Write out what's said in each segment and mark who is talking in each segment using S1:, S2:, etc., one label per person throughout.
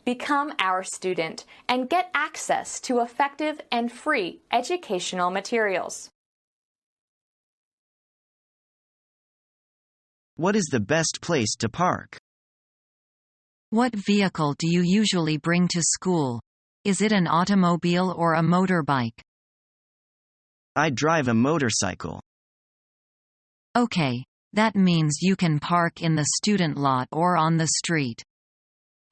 S1: Become our student and get access to effective and free educational materials.
S2: What is the best place to park?
S3: What vehicle do you usually bring to school? Is it an automobile or a motorbike?
S2: I drive a motorcycle.
S3: Okay, that means you can park in the student lot or on the street.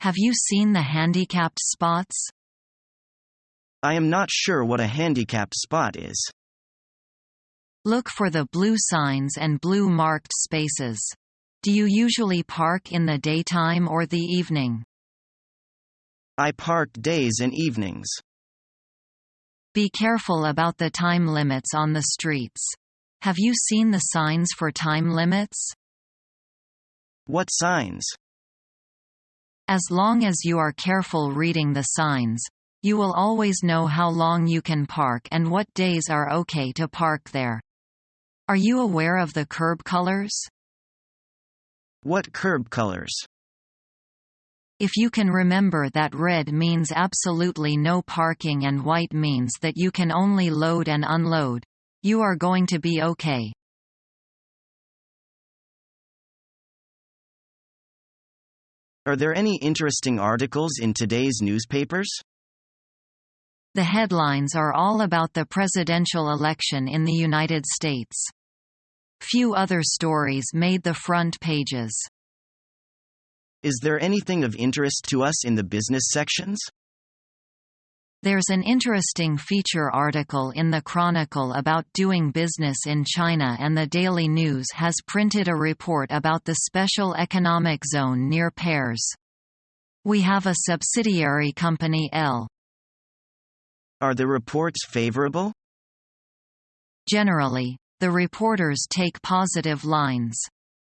S3: Have you seen the handicapped spots?
S2: I am not sure what a handicapped spot is.
S3: Look for the blue signs and blue marked spaces. Do you usually park in the daytime or the evening?
S2: I park days and evenings.
S3: Be careful about the time limits on the streets. Have you seen the signs for time limits?
S2: What signs?
S3: As long as you are careful reading the signs, you will always know how long you can park and what days are okay to park there. Are you aware of the curb colors?
S2: What curb colors?
S3: If you can remember that red means absolutely no parking and white means that you can only load and unload, you are going to be okay.
S2: Are there any interesting articles in today's newspapers?
S3: The headlines are all about the presidential election in the United States. Few other stories made the front pages.
S2: Is there anything of interest to us in the business sections?
S3: There's an interesting feature article in the Chronicle about doing business in China, and the Daily News has printed a report about the special economic zone near Pears. We have a subsidiary company L.
S2: Are the reports favorable?
S3: Generally, the reporters take positive lines.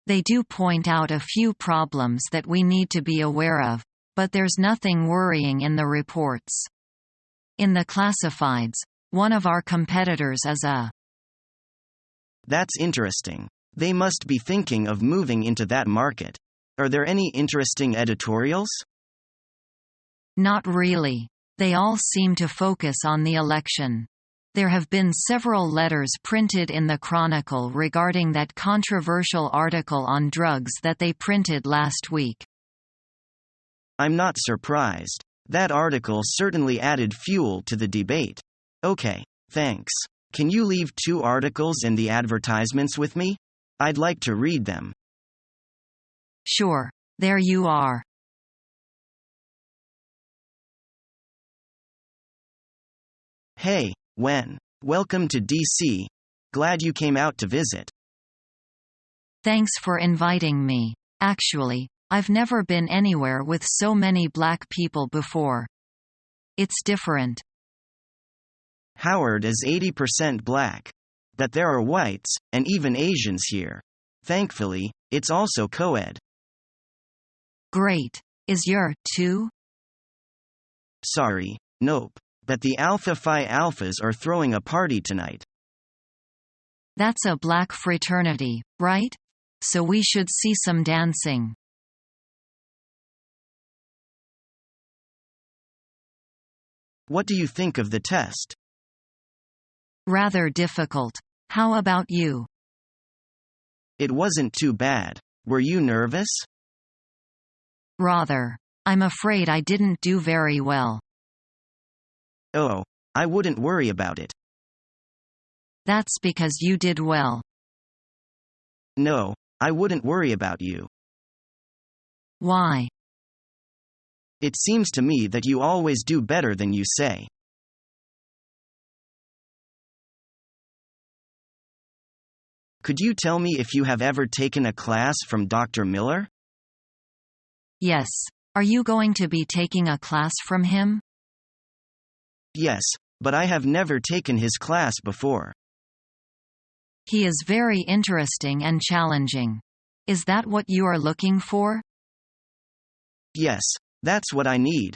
S3: They do point out a few problems that we need to be aware of, but there's nothing worrying in the reports. In the classifieds, one of our competitors is a.
S2: That's interesting. They must be thinking of moving into that market. Are there any interesting editorials?
S3: Not really. They all seem to focus on the election. There have been several letters printed in the Chronicle regarding that controversial article on drugs that they printed last week.
S2: I'm not surprised. That article certainly added fuel to the debate. Okay, thanks. Can you leave 2 articles and the advertisements with me? I'd like to read them.
S3: Sure, there you are.
S2: Hey, Wen. Welcome to DC. Glad you came out to visit.
S3: Thanks for inviting me. Actually, I've never been anywhere with so many black people before. It's different.
S2: Howard is 80% black. But there are whites, and even Asians here. Thankfully, it's also co-ed.
S3: Great. Is your, too?
S2: Sorry, nope. But the Alpha Phi Alphas are throwing a party tonight.
S3: That's a black fraternity, right? So we should see some dancing.
S2: What do you think of the test?
S3: Rather difficult. How about you?
S2: It wasn't too bad. Were you nervous?
S3: Rather. I'm afraid I didn't do very well.
S2: Oh, I wouldn't worry about it.
S3: That's because you did well.
S2: No, I wouldn't worry about you.
S3: Why?
S2: It seems to me that you always do better than you say. Could you tell me if you have ever taken a class from Dr. Miller?
S3: Yes. Are you going to be taking a class from him?
S2: Yes, but I have never taken his class before.
S3: He is very interesting and challenging. Is that what you are looking for?
S2: Yes, that's what I need.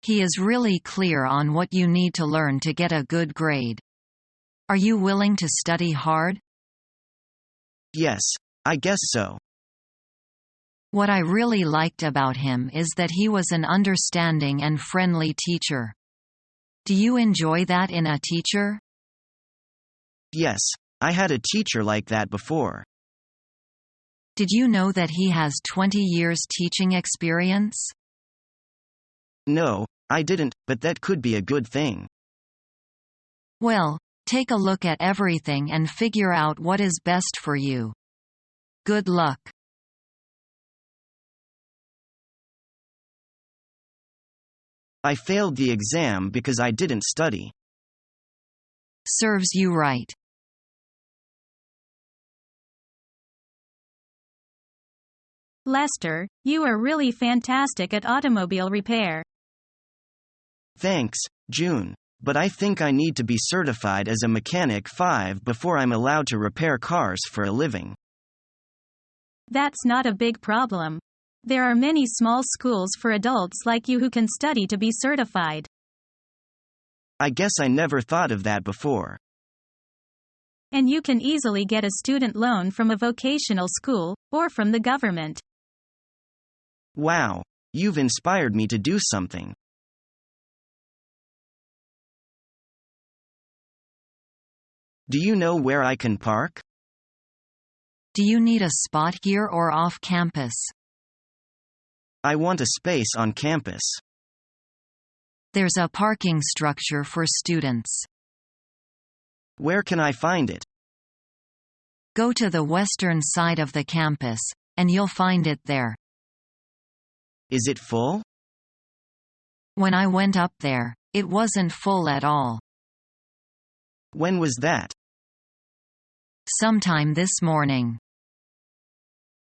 S3: He is really clear on what you need to learn to get a good grade. Are you willing to study hard?
S2: Yes, I guess so.
S3: What I really liked about him is that he was an understanding and friendly teacher. Do you enjoy that in a teacher?
S2: Yes, I had a teacher like that before.
S3: Did you know that he has 20 years teaching experience?
S2: No, I didn't, but that could be a good thing.
S3: Well, take a look at everything and figure out what is best for you. Good luck.
S2: I failed the exam because I didn't study.
S3: Serves you right.
S4: Lester, you are really fantastic at automobile repair.
S2: Thanks, June, but I think I need to be certified as a mechanic 5 before I'm allowed to repair cars for a living.
S4: That's not a big problem. There are many small schools for adults like you who can study to be certified.
S2: I guess I never thought of that before.
S4: And you can easily get a student loan from a vocational school, or from the government.
S2: Wow, you've inspired me to do something. Do you know where I can park?
S3: Do you need a spot here or off campus?
S2: I want a space on campus.
S3: There's a parking structure for students.
S2: Where can I find it?
S3: Go to the western side of the campus, and you'll find it there.
S2: Is it full?
S3: When I went up there, it wasn't full at all.
S2: When was that?
S3: Sometime this morning.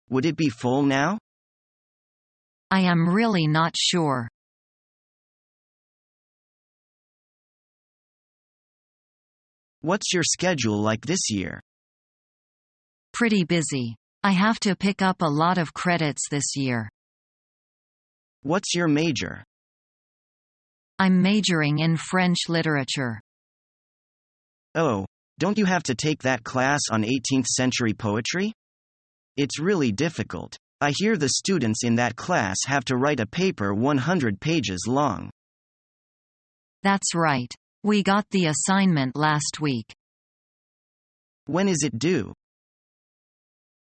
S2: Would it be full now?
S3: I am really not sure.
S2: What's your schedule like this year?
S3: Pretty busy. I have to pick up a lot of credits this year.
S2: What's your major?
S3: I'm majoring in French literature.
S2: Oh, don't you have to take that class on 18th century poetry? It's really difficult. I hear the students in that class have to write a paper 100 pages long.
S3: That's right. We got the assignment last week.
S2: When is it due?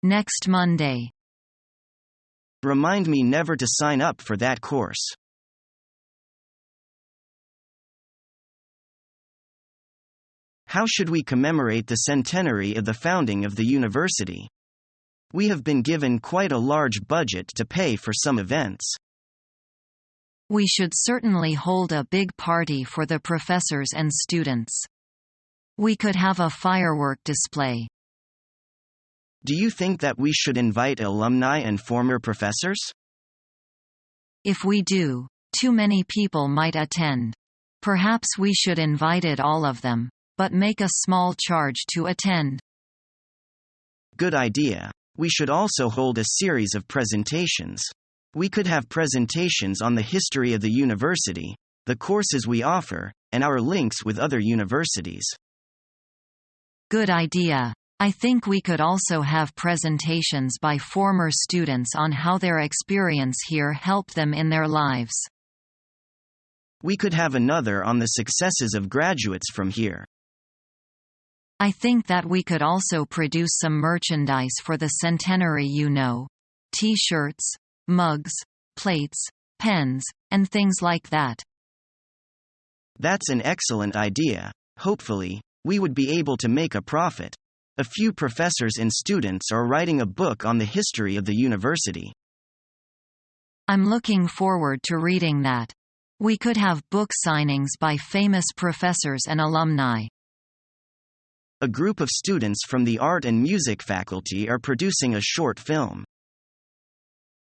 S3: Next Monday.
S2: Remind me never to sign up for that course. How should we commemorate the centenary of the founding of the university? We have been given quite a large budget to pay for some events.
S3: We should certainly hold a big party for the professors and students. We could have a firework display.
S2: Do you think that we should invite alumni and former professors?
S3: If we do, too many people might attend. Perhaps we should invite all of them, but make a small charge to attend.
S2: Good idea. We should also hold a series of presentations. We could have presentations on the history of the university, the courses we offer, and our links with other universities.
S3: Good idea. I think we could also have presentations by former students on how their experience here helped them in their lives.
S2: We could have another on the successes of graduates from here.
S3: I think that we could also produce some merchandise for the centenary, T-shirts, mugs, plates, pens, and things like that.
S2: That's an excellent idea. Hopefully, we would be able to make a profit. A few professors and students are writing a book on the history of the university.
S3: I'm looking forward to reading that. We could have book signings by famous professors and alumni.
S2: A group of students from the art and music faculty are producing a short film.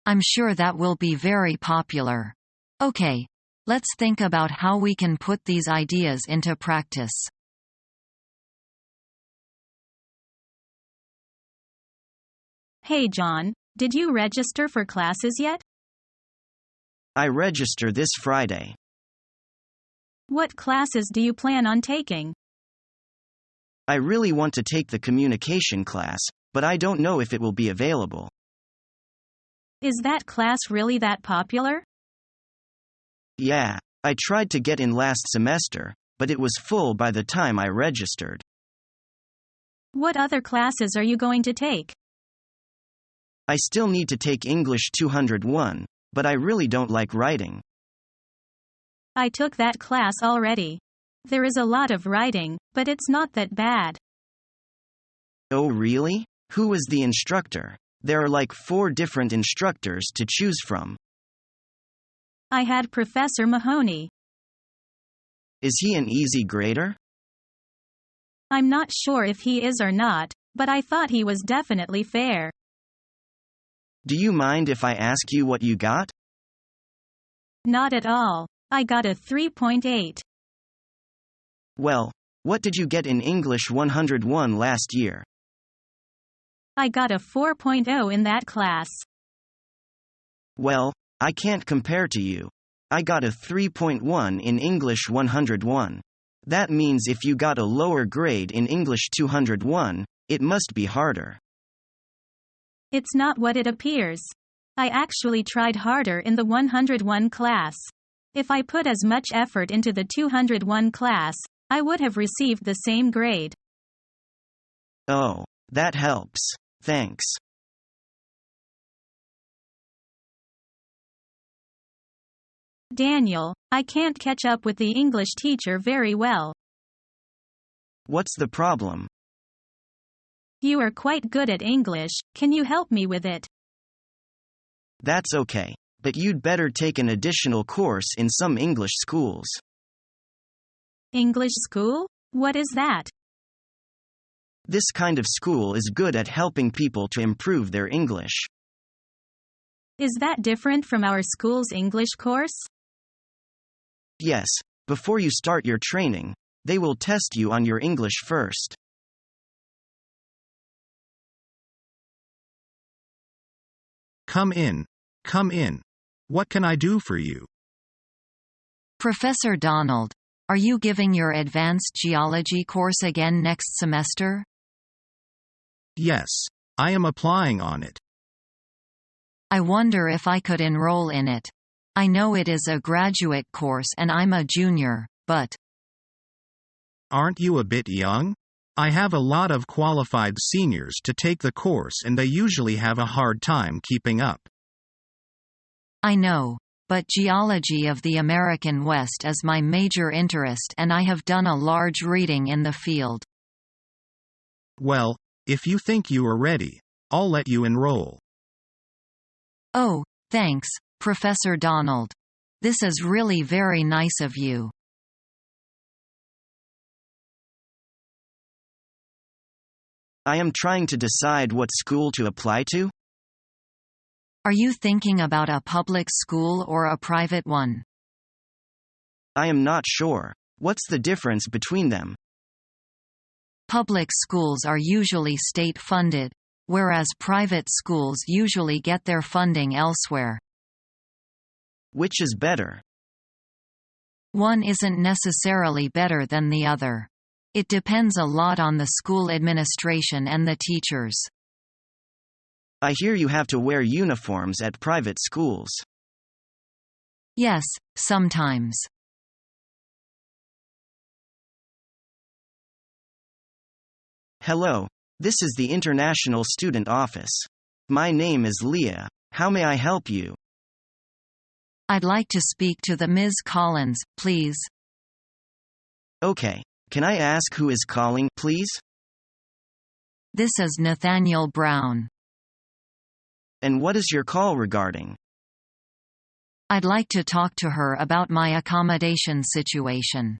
S3: I'm sure that will be very popular. Okay, let's think about how we can put these ideas into practice.
S4: Hey John, did you register for classes yet?
S2: I register this Friday.
S4: What classes do you plan on taking?
S2: I really want to take the communication class, but I don't know if it will be available.
S4: Is that class really that popular?
S2: Yeah, I tried to get in last semester, but it was full by the time I registered.
S4: What other classes are you going to take?
S2: I still need to take English 201, but I really don't like writing.
S4: I took that class already. There is a lot of writing, but it's not that bad.
S2: Oh really? Who was the instructor? There are like 4 different instructors to choose from.
S4: I had Professor Mahoney.
S2: Is he an easy grader?
S4: I'm not sure if he is or not, but I thought he was definitely fair.
S2: Do you mind if I ask you what you got?
S4: Not at all. I got a 3.8.
S2: Well, what did you get in English 101 last year?
S4: I got a 4.0 in that class.
S2: Well, I can't compare to you. I got a 3.1 in English 101. That means if you got a lower grade in English 201, it must be harder.
S4: It's not what it appears. I actually tried harder in the 101 class. If I put as much effort into the 201 class, I would have received the same grade.
S2: Oh, that helps. Thanks.
S4: Daniel, I can't catch up with the English teacher very well.
S2: What's the problem?
S4: You are quite good at English, can you help me with it?
S2: That's okay, but you'd better take an additional course in some English schools.
S4: English school? What is that?
S2: This kind of school is good at helping people to improve their English.
S4: Is that different from our school's English course?
S2: Yes, before you start your training, they will test you on your English first.
S5: Come in. Come in. What can I do for you?
S3: Professor Donald, are you giving your advanced geology course again next semester?
S5: Yes, I am applying on it.
S3: I wonder if I could enroll in it. I know it is a graduate course and I'm a junior, but…
S5: Aren't you a bit young? I have a lot of qualified seniors to take the course and they usually have a hard time keeping up.
S3: I know, but geology of the American West is my major interest and I have done a large reading in the field.
S5: Well, if you think you are ready, I'll let you enroll.
S3: Oh, thanks, Professor Donald. This is really very nice of you.
S2: I am trying to decide what school to apply to.
S3: Are you thinking about a public school or a private one?
S2: I am not sure. What's the difference between them?
S3: Public schools are usually state-funded, whereas private schools usually get their funding elsewhere.
S2: Which is better?
S3: One isn't necessarily better than the other. It depends a lot on the school administration and the teachers.
S2: I hear you have to wear uniforms at private schools.
S3: Yes, sometimes.
S2: Hello, this is the International Student Office. My name is Leah. How may I help you?
S3: I'd like to speak to the Ms. Collins, please.
S2: Okay, can I ask who is calling, please?
S3: This is Nathaniel Brown.
S2: And what is your call regarding?
S3: I'd like to talk to her about my accommodation situation.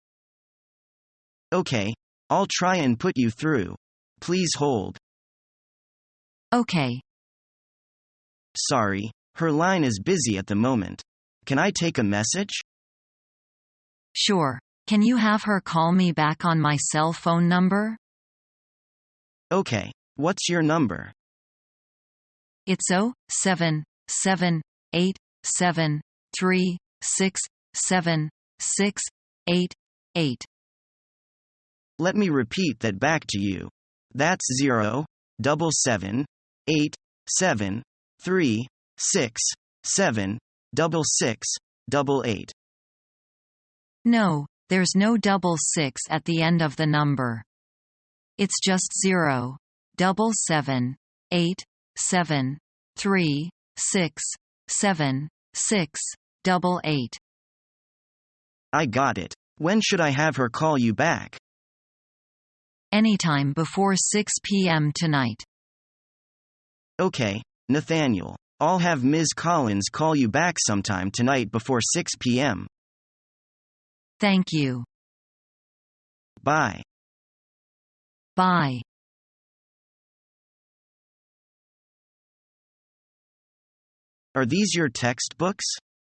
S2: Okay, I'll try and put you through. Please hold.
S3: Okay.
S2: Sorry, her line is busy at the moment. Can I take a message?
S3: Sure. Can you have her call me back on my cell phone number?
S2: Okay, what's your number?
S3: It's 07783676688.
S2: Let me repeat that back to you. That's 6, 7, 6, 8.
S3: No, there's no 6 at the end of the number. It's just 0, 7, 8, 7, 3, 6, 7, 6, 8.
S2: I got it. When should I have her call you back?
S3: Anytime before 6 p.m. tonight.
S2: Okay, Nathaniel. I'll have Ms. Collins call you back sometime tonight before 6 p.m.
S3: Thank you.
S2: Bye.
S3: Bye.
S2: Are these your textbooks?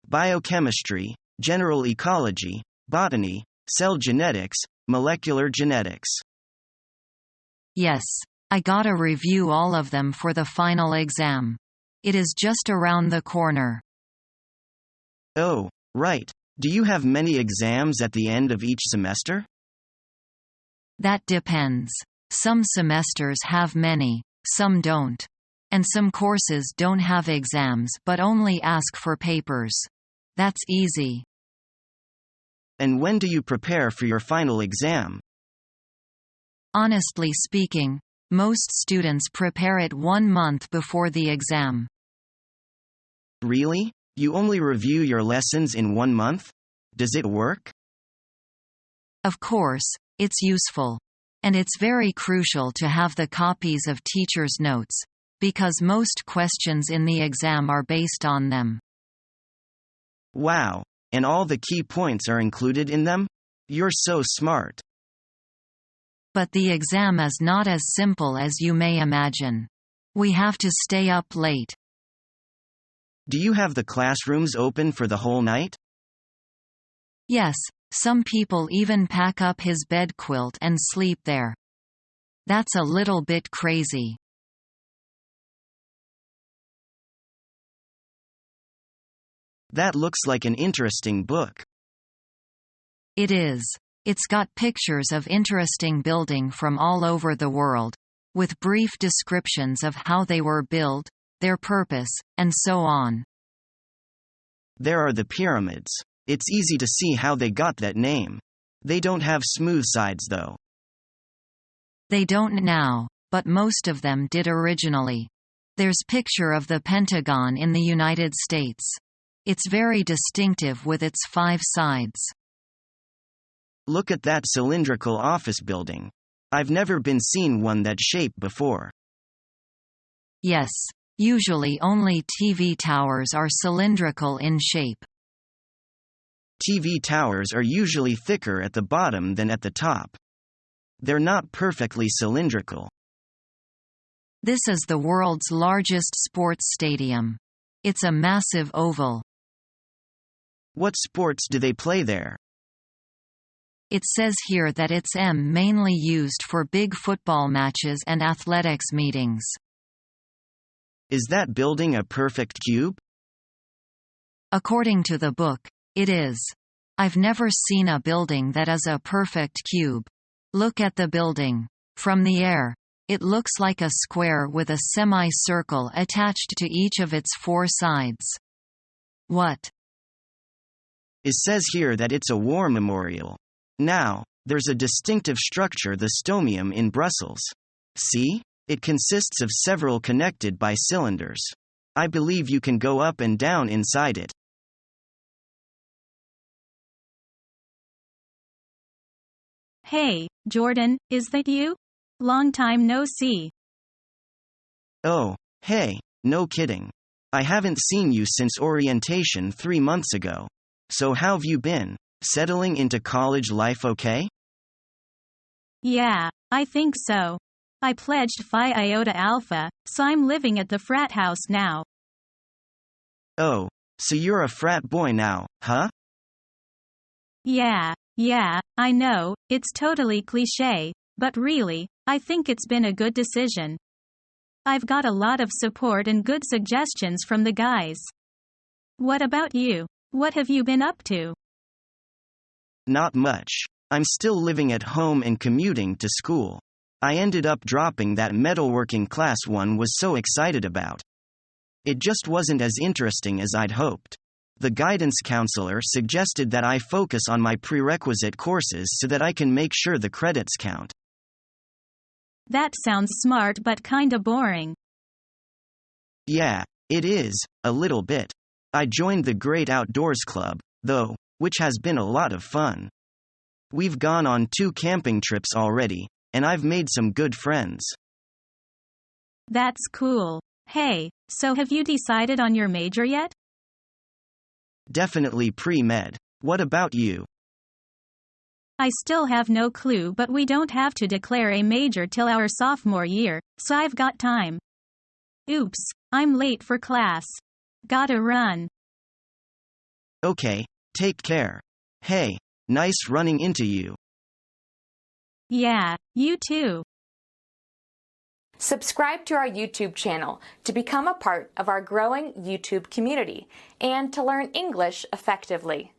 S2: Biochemistry, general ecology, botany, cell genetics, molecular genetics.
S3: Yes, I gotta review all of them for the final exam. It is just around the corner.
S2: Oh, right. Do you have many exams at the end of each semester?
S3: That depends. Some semesters have many, some don't. And some courses don't have exams but only ask for papers. That's easy.
S2: And when do you prepare for your final exam?
S3: Honestly speaking, most students prepare it 1 month before the exam.
S2: Really? You only review your lessons in 1 month? Does it work?
S3: Of course, it's useful. And it's very crucial to have the copies of teachers' notes, because most questions in the exam are based on them.
S2: Wow. And all the key points are included in them? You're so smart.
S3: But the exam is not as simple as you may imagine. We have to stay up late.
S2: Do you have the classrooms open for the whole night?
S3: Yes, some people even pack up his bed quilt and sleep there. That's a little bit crazy.
S2: That looks like an interesting book.
S3: It is. It's got pictures of interesting building from all over the world, with brief descriptions of how they were built, their purpose, and so on.
S2: There are the pyramids. It's easy to see how they got that name. They don't have smooth sides though.
S3: They don't now, but most of them did originally. There's picture of the Pentagon in the United States. It's very distinctive with its 5 sides.
S2: Look at that cylindrical office building. I've never been seen one that shape before.
S3: Yes, usually only TV towers are cylindrical in shape.
S2: TV towers are usually thicker at the bottom than at the top. They're not perfectly cylindrical.
S3: This is the world's largest sports stadium. It's a massive oval.
S2: What sports do they play there?
S3: It says here that it's mainly used for big football matches and athletics meetings.
S2: Is that building a perfect cube?
S3: According to the book, it is. I've never seen a building that is a perfect cube. Look at the building. From the air, it looks like a square with a semi-circle attached to each of its 4 sides. What?
S2: It says here that it's a war memorial. Now, there's a distinctive structure, the stomium in Brussels. See? It consists of several connected by cylinders. I believe you can go up and down inside it.
S4: Hey, Jordan, is that you? Long time no see.
S2: Oh, hey, no kidding. I haven't seen you since orientation 3 months ago. So how've you been? Settling into college life okay?
S4: Yeah, I think so. I pledged Phi Iota Alpha, so I'm living at the frat house now.
S2: Oh, so you're a frat boy now, huh?
S4: Yeah, I know, it's totally cliché, but really, I think it's been a good decision. I've got a lot of support and good suggestions from the guys. What about you? What have you been up to?
S2: Not much. I'm still living at home and commuting to school. I ended up dropping that metalworking class one was so excited about. It just wasn't as interesting as I'd hoped. The guidance counselor suggested that I focus on my prerequisite courses so that I can make sure the credits count.
S4: That sounds smart but kinda boring.
S2: Yeah, it is, a little bit. I joined the Great Outdoors Club, though, which has been a lot of fun. We've gone on 2 camping trips already, and I've made some good friends.
S4: That's cool. Hey, so have you decided on your major yet?
S2: Definitely pre-med. What about you?
S4: I still have no clue, but we don't have to declare a major till our sophomore year, so I've got time. Oops, I'm late for class. Gotta run.
S2: Okay, take care. Hey, nice running into you.
S4: Yeah, you too.
S1: Subscribe to our YouTube channel to become a part of our growing YouTube community and to learn English effectively.